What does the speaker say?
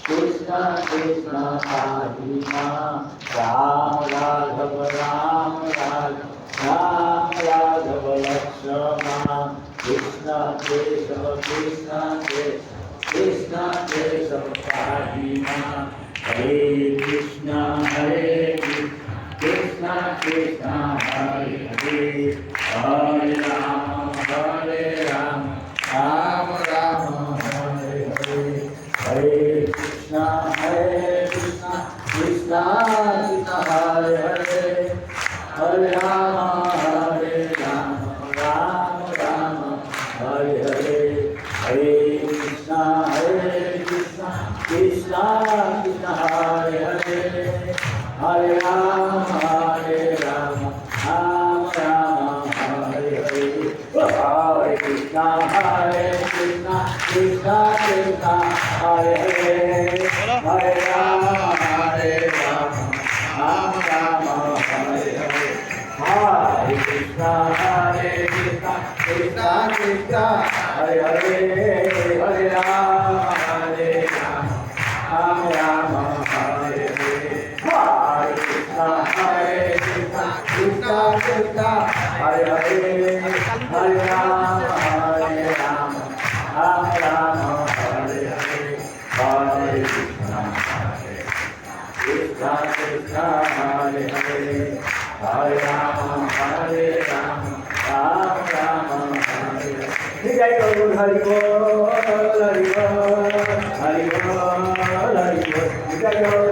Krishna Krishna Hari Ram Ram Radhav Ram Radhav Ram Radhav Lakshmana Krishna Kesava Krishna Kesava Krishna Kesava Hari Ram Hare Krishna Hare Krishna Krishna Hare Hare Hare Ram Ram Ram Hare Hare Hare Krishna Krishna Krishna Hare Hare Hare Ram Ram Hare Hare Hare Krishna Krishna Krishna Hare Hare Hare Ram Ram Hare Hare Hare Krishna Krishna Krishna Hare Hare Hare Ram Ram Hare Hare Hare Krishna Krishna Krishna Hare Hare Hare Ram Ram Hare Hare Hare Krishna Krishna Krishna Hare Hare Hare Ram Ram Hare Hare Hare Krishna Krishna Krishna Hare Hare Hare Ram Ram Hare Hare Jai Guru Hari Bol Hari Bol Hari Bol Hari Bol Jai Guru